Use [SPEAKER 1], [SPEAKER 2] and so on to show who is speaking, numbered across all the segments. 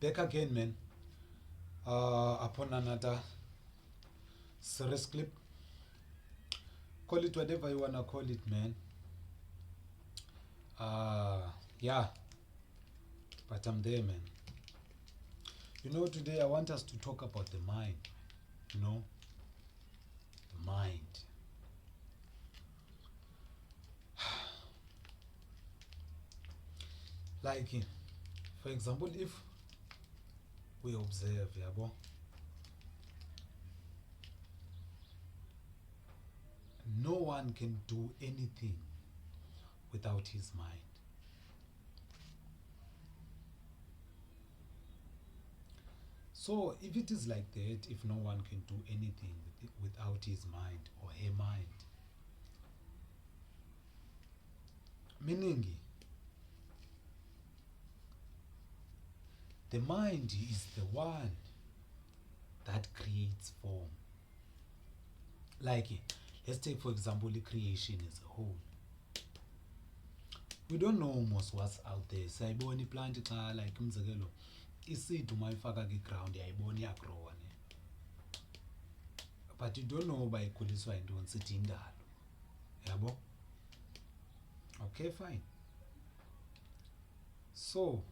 [SPEAKER 1] Back again, man. Upon another series clip. Call it whatever you wanna call it, man. Yeah, but I'm there, man. Today I want us to talk about the mind. The mind. Like, for example, if we observe, yabo, no one can do anything without his mind. So if it is like that, if no one can do anything without his mind or her mind, meaning the mind is the one that creates form. Like, let's take for example the creation as a whole. We don't know almost what's out there. Sayibona plant xa like umzekelo iseed uma ifaka kwi-ground yayibona iyagrowa ne, but you don't know uba ikhuliswa yintoni, sithi indalo. Yabo? Okay, fine. So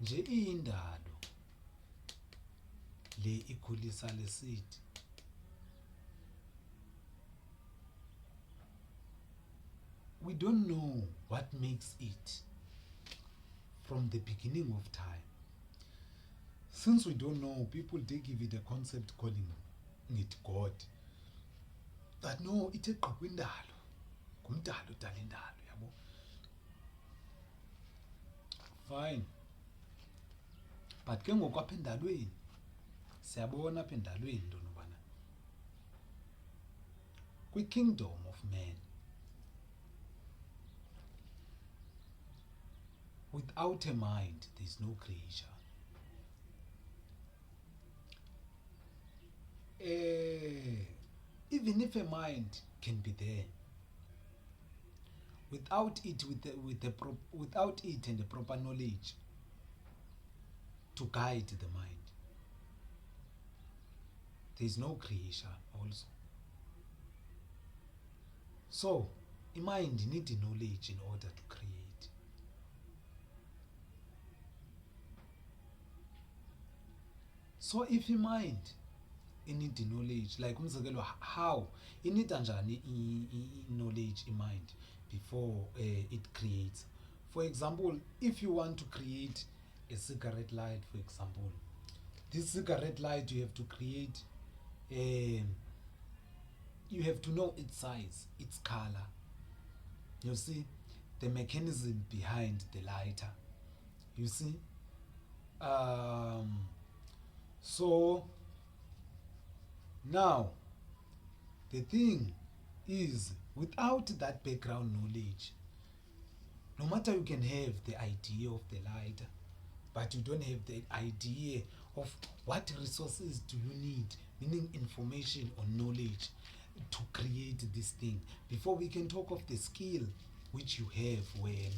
[SPEAKER 1] nje iyindalo le ikhulisa le seed. We don't know what makes it from the beginning of time. Since we don't know, people they give it a concept calling it God. That no, it's a kwindalo. Kumdalo udala indalo, yabo. Fine. But ke ngoku apha endalweni siyabona apha endalweni into nobana kwi-kingdom of man, without a mind there is no creation. Even if a mind can be there, without it without it and the proper knowledge to guide the mind, there is no creation also. So the mind needs knowledge in order to create. So if your mind need knowledge, like umzekelo how inida njani knowledge in mind before it creates. For example, if you want to create a cigarette light, for example, this cigarette light you have to create, you have to know its size, its color, you see, the mechanism behind the lighter, you see. So now the thing is, without that background knowledge, no matter you can have the idea of the lighter, but you don't have the idea of what resources do you need, meaning information or knowledge to create this thing, before we can talk of the skill which you have when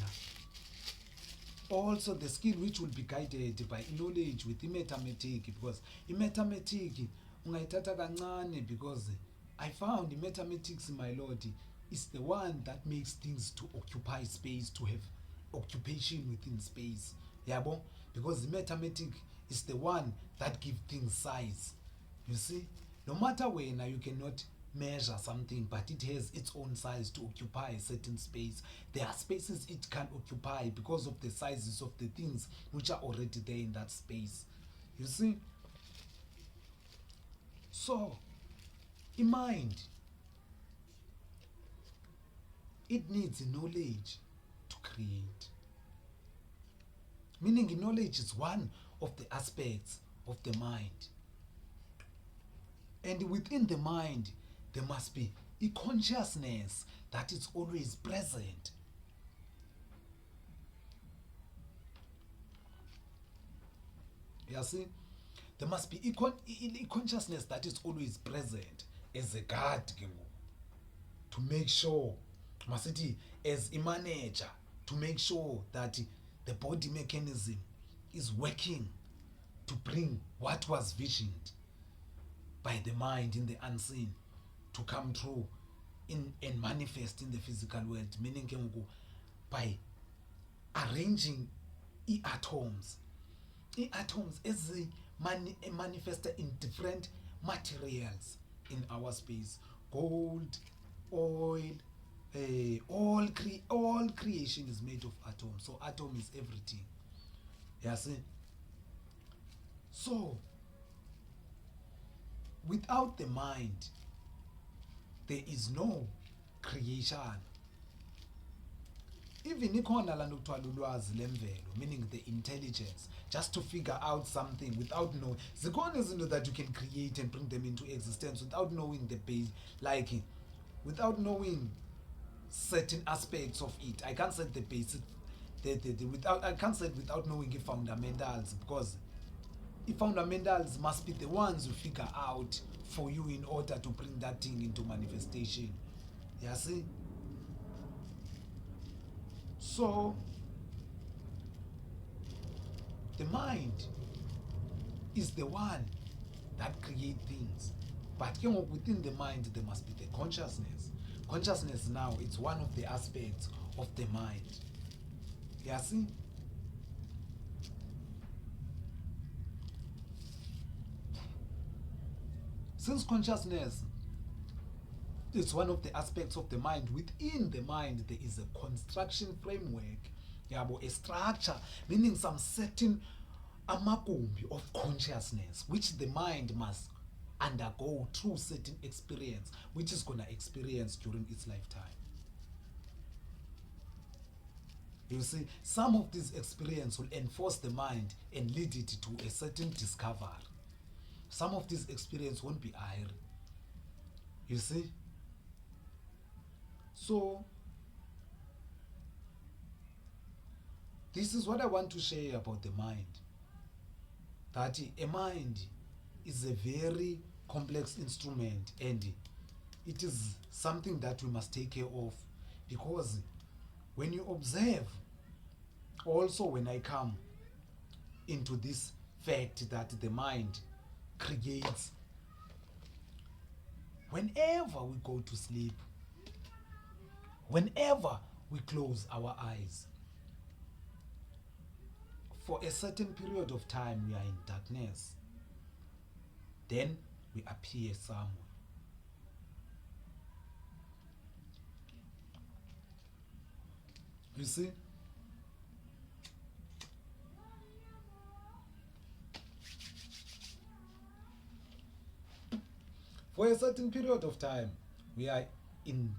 [SPEAKER 1] also the skill which will be guided by knowledge with mathematics, because mathematics ungayithatha kancane, because I found mathematics, my lord, is the one that makes things to occupy space, to have occupation within space. Yabo? Because mathematics is the one that gives things size. You see? No matter when you cannot measure something, but it has its own size to occupy a certain space. There are spaces it can occupy because of the sizes of the things which are already there in that space. You see? So, in mind, it needs knowledge to create. Meaning knowledge is one of the aspects of the mind. And within the mind, there must be a consciousness that is always present. You see? There must be a consciousness that is always present as a guard, to make sure, as a manager, to make sure that the body mechanism is working to bring what was visioned by the mind in the unseen to come true in and manifest in the physical world, meaning ke ngoku by arranging atoms as manifest in different materials in our space, gold, oil, all creation is made of atoms. So atom is everything. Yes. So without the mind, there is no creation. Even ikhona la nto kuthiwa lulwazi lemvelo, meaning the intelligence, just to figure out something without knowing. Zikhona izinto that you can create and bring them into existence without knowing the base, like without knowing certain aspects of it. I can't say the basic, I can't say it without knowing the fundamentals, because the fundamentals must be the ones you figure out for you in order to bring that thing into manifestation. You see? So the mind is the one that creates things, but within the mind there must be the consciousness. Consciousness now, it's one of the aspects of the mind. You see? Since consciousness is one of the aspects of the mind, within the mind there is a construction framework, a structure, meaning some certain amagumbi of consciousness which the mind must undergo through certain experience, which is going to experience during its lifetime. You see, some of this experience will enforce the mind and lead it to a certain discovery. Some of this experience won't be higher. You see? So, this is what I want to share about the mind. That a mind is a very complex instrument, and it is something that we must take care of, because when you observe, also when I come into this fact that the mind creates, whenever we go to sleep, whenever we close our eyes, for a certain period of time we are in darkness, then we appear somewhere. You see? For a certain period of time we are in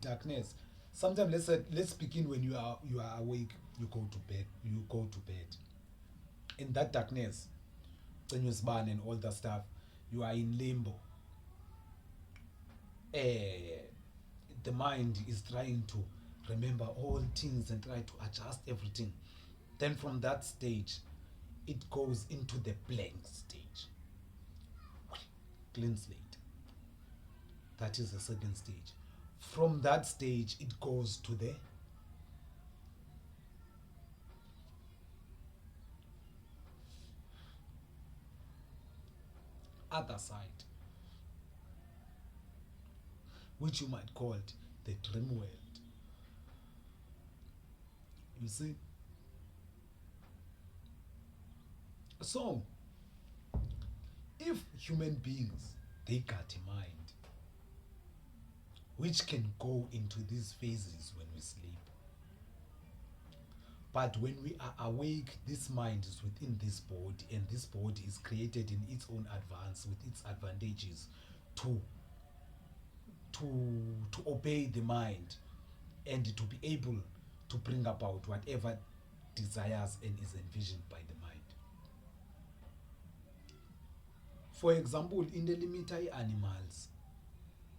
[SPEAKER 1] darkness. Sometimes let's begin when you are awake, you go to bed. In that darkness, when you span and all that stuff, you are in limbo. The mind is trying to remember all things and try to adjust everything. Then from that stage, it goes into the blank stage. Clean slate. That is the second stage. From that stage, it goes to the other side, which you might call it the dream world. You see? So, if human beings, they got a mind which can go into these phases when we sleep, but when we are awake, this mind is within this body, and this body is created in its own advance with its advantages to obey the mind and to be able to bring about whatever desires and is envisioned by the mind. For example, in the limited animals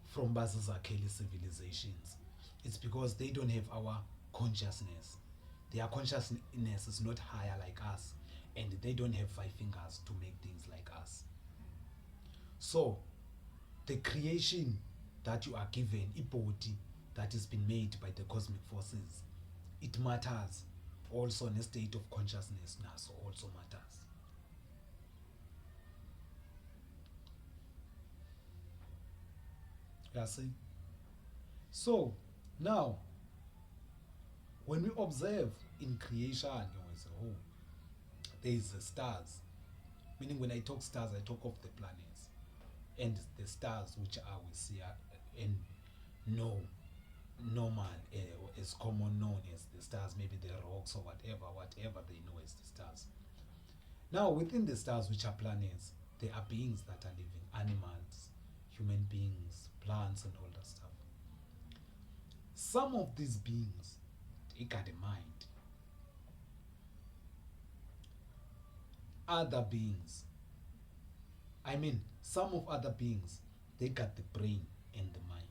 [SPEAKER 1] from Bazazakhele civilizations, it's because they don't have our consciousness. Their consciousness is not higher like us, and they don't have 5 fingers to make things like us. So, the creation that you are given, a body that has been made by the cosmic forces, it matters also in a state of consciousness naso also matters. You see? So now when we observe in creation, as a whole, there is the stars. Meaning when I talk stars, I talk of the planets and the stars which are we see and know normal as common known as the stars, maybe the rocks or whatever they know as the stars. Now within the stars, which are planets, there are beings that are living, animals, human beings, plants, and all that stuff. Some of these beings, they got a mind. Other beings, some of other beings, they got the brain and the mind.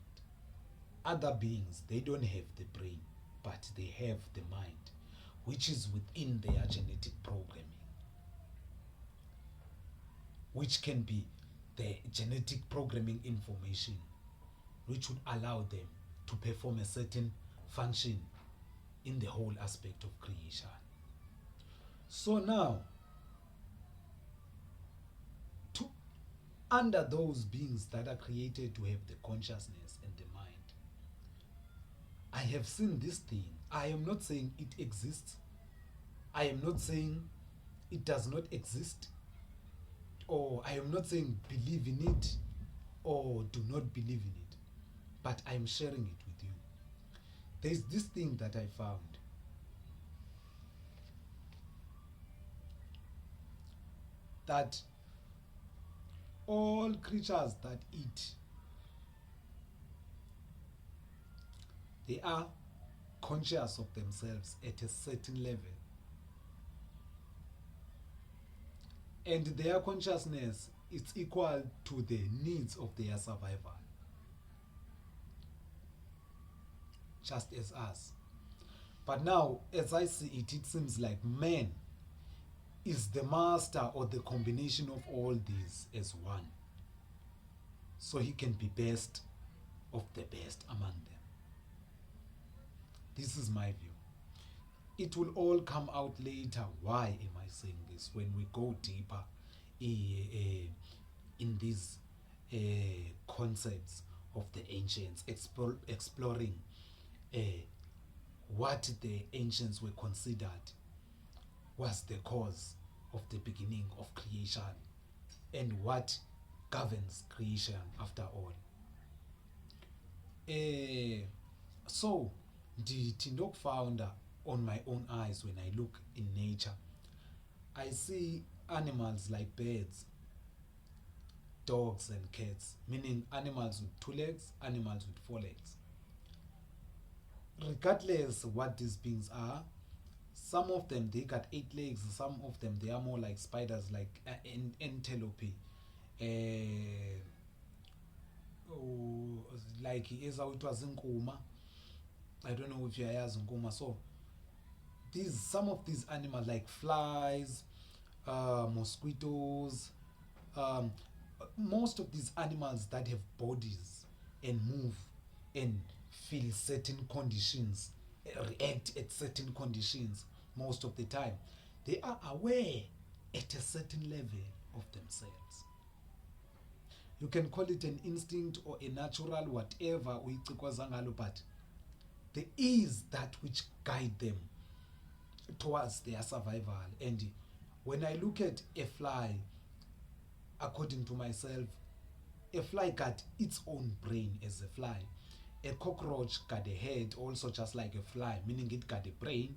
[SPEAKER 1] Other beings, they don't have the brain, but they have the mind, which is within their genetic programming, which can be the genetic programming information, which would allow them to perform a certain function in the whole aspect of creation. So now, under those beings that are created to have the consciousness and the mind, I have seen this thing. I am not saying it exists. I am not saying it does not exist. Or I am not saying believe in it or do not believe in it. But I am sharing it with you. There is this thing that I found. That all creatures that eat, they are conscious of themselves at a certain level. And their consciousness is equal to the needs of their survival. Just as us. But now, as I see it, it seems like man is the master or the combination of all these as one. So he can be best of the best among them. This is my view. It will all come out later. Why am I saying this? When we go deeper in these concepts of the ancients, exploring what the ancients were considered was the cause of the beginning of creation and what governs creation after all. So, ndithi ndokufunda on my own eyes when I look in nature, I see animals like birds, dogs and cats, meaning animals with 2 legs, animals with 4 legs. Regardless what these beings are, some of them they got 8 legs, some of them they are more like spiders, like antelope, like ezawitwa zinkuma. I don't know if you are zinkuma. So some of these animals like flies, mosquitoes, most of these animals that have bodies and move and feel certain conditions, react at certain conditions, most of the time they are aware at a certain level of themselves. You can call it an instinct or a natural whatever, but there is that which guide them towards their survival. And when I look at a fly, according to myself, a fly got its own brain as a fly. A cockroach got a head also just like a fly, meaning it got a brain.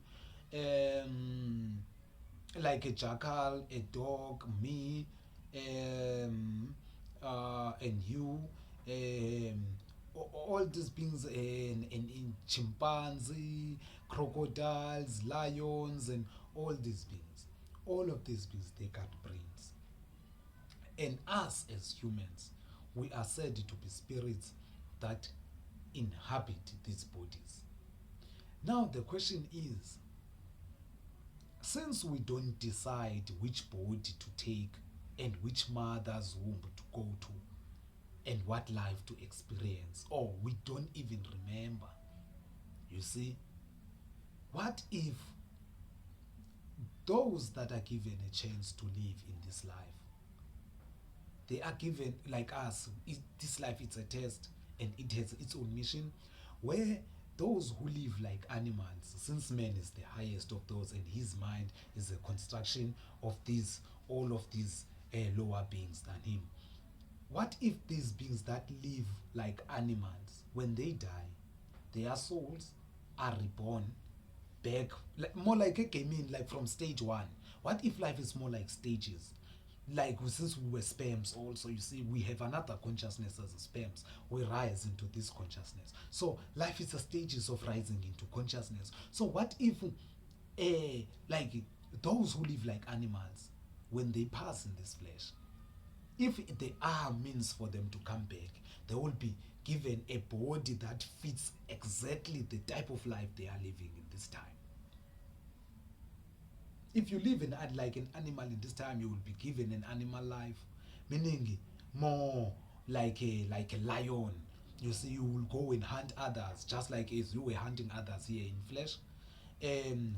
[SPEAKER 1] Like a jackal, a dog, me, and you, all these beings, and chimpanzee, crocodiles, lions, and all these beings. All of these beings, they got brains. And us as humans, we are said to be spirits that inhabit these bodies. Now the question is, since we don't decide which body to take and which mother's womb to go to and what life to experience, or we don't even remember, you see, what if those that are given a chance to live in this life, they are given, like us, this life is a test and it has its own mission, where those who live like animals, since man is the highest of those and his mind is a construction of these, all of these lower beings than him. What if these beings that live like animals, when they die, their souls are reborn back, like, more like a gaming, like from stage one? What if life is more like stages? Like, since we were sperms also, you see, we have another consciousness as a sperms. We rise into this consciousness. So life is a stages of rising into consciousness. So what if, like, those who live like animals, when they pass in this flesh, if there are means for them to come back, they will be given a body that fits exactly the type of life they are living in this time. If you live in like an animal in this time, you will be given an animal life, meaning more like a lion. You see, you will go and hunt others, just like as you were hunting others here in flesh.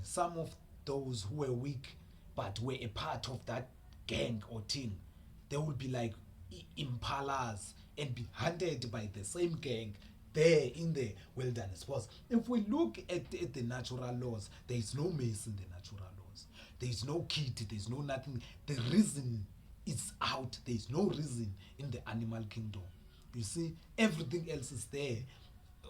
[SPEAKER 1] Some of those who were weak but were a part of that gang or team, they will be like impalas and be hunted by the same gang there in the wilderness. Because if we look at the natural laws, there is no mace in the natural laws. There is no kid, there is no nothing. The reason is out. There is no reason in the animal kingdom. You see, everything else is there.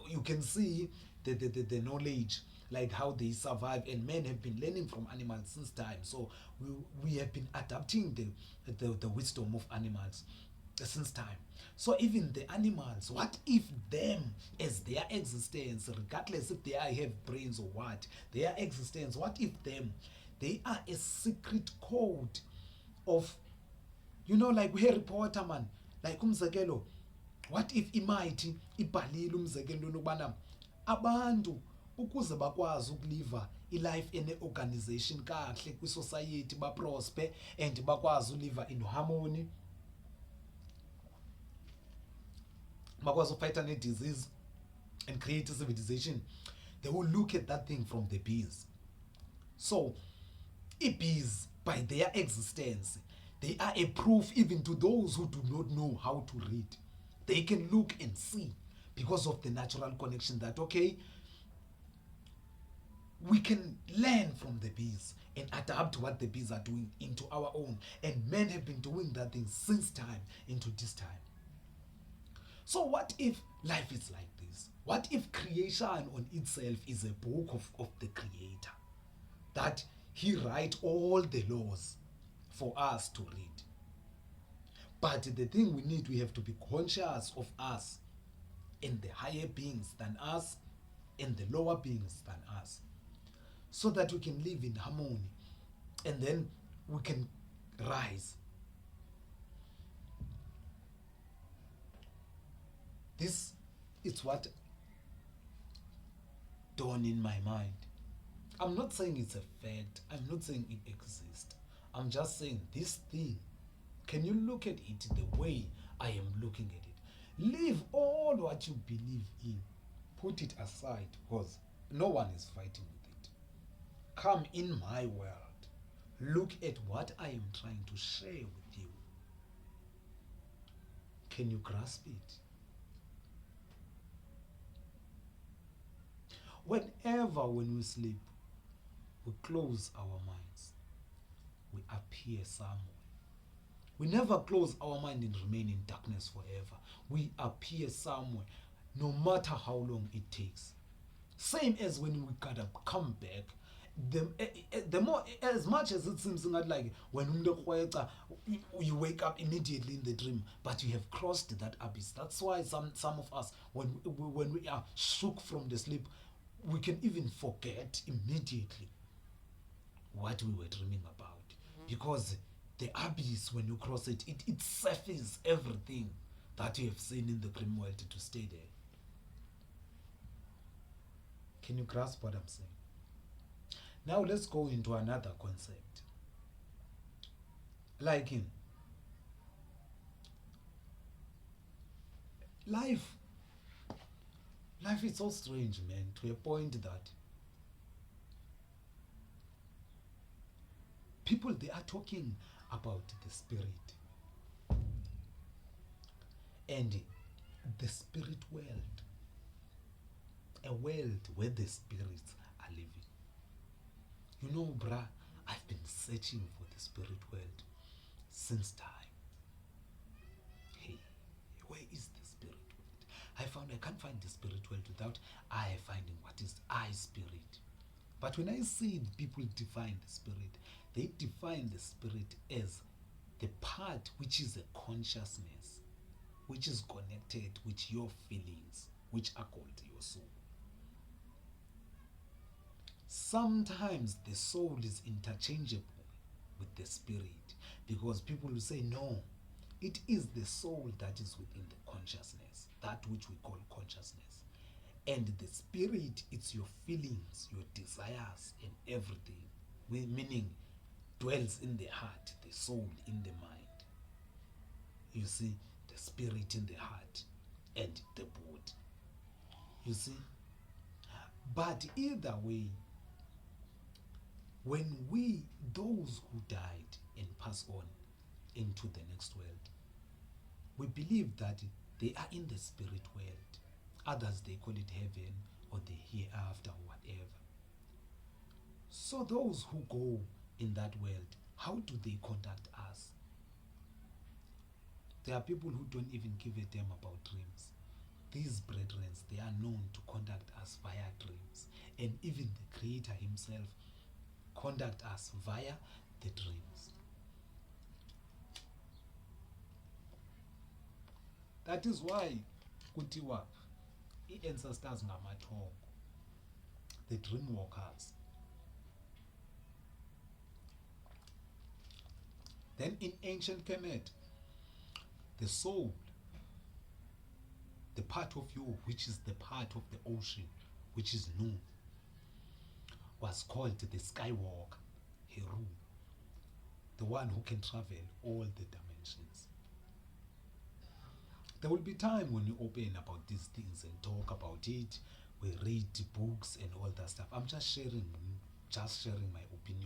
[SPEAKER 1] You can see the knowledge, like how they survive, and men have been learning from animals since time. So we have been adapting the wisdom of animals since time. So even the animals, what if them, as their existence, regardless if they have brains or what, their existence, what if them, they are a secret code of, like Harry Potter, man, like umzekelo, what if imighty ibhalile umzekelo lokubana abantu ukuze bakwazi ukuliva ilife ene-organization kahle kwisociety, baprosper and bakwazi uliva in harmony, bakwazi ufighta ne-disease and create a civilization, they will look at that thing from the bees. So bees, by their existence, they are a proof even to those who do not know how to read. They can look and see because of the natural connection that, okay, we can learn from the bees and adapt what the bees are doing into our own. And men have been doing that thing since time into this time. So what if life is like this? What if creation on itself is a book of the creator, that he write all the laws for us to read? But the thing we have to be conscious of us and the higher beings than us and the lower beings than us, so that we can live in harmony and then we can rise. This is what dawned in my mind. I'm not saying it's a fact, I'm not saying it exists. I'm just saying this thing, can you look at it the way I am looking at it? Leave all what you believe in, put it aside, because no one is fighting with it. Come in my world, look at what I am trying to share with you. Can you grasp it? Whenever when we sleep, we close our minds, we appear somewhere. We never close our mind and remain in darkness forever. We appear somewhere, no matter how long it takes. Same as when we gotta come back. The more, as much as it seems not like when you wake up immediately in the dream, but you have crossed that abyss. That's why some of us, when we are shook from the sleep, we can even forget immediately what we were dreaming about, because the abyss, when you cross it, it surfaces everything that you have seen in the dream world to stay there. Can you grasp what I'm saying? Now let's go into another concept. Like in life is so strange, man, to a point that People, they are talking about the spirit and the spirit world, a world where the spirits are living. You know, bruh, I've been searching for the spirit world since time. Hey, where is the spirit world? I can't find the spirit world without I finding what is I spirit. But when I see people define the spirit, they define the spirit as the part which is a consciousness, which is connected with your feelings, which are called your soul. Sometimes the soul is interchangeable with the spirit, because people will say, no, it is the soul that is within the consciousness, that which we call consciousness. And the spirit, it's your feelings, your desires, and everything. Meaning, dwells in the heart, the soul in the mind. You see, the spirit in the heart and the body. You see? But either way, when those who died and pass on into the next world, we believe that they are in the spirit world. Others, they call it heaven or the hereafter, whatever. So those who go in that world, how do they contact us? There are people who don't even give a damn about dreams. These brethren, they are known to contact us via dreams. And even the Creator himself contact us via the dreams. That is why kutiwa i-ancestors ngamathongo, the dream walkers. Then in ancient Kemet, the soul, the part of you which is the part of the ocean, which is Nu, was called the Skywalker, Heru, the one who can travel all the dimensions. There will be time when you open about these things and talk about it. We read books and all that stuff. I'm just sharing my opinion.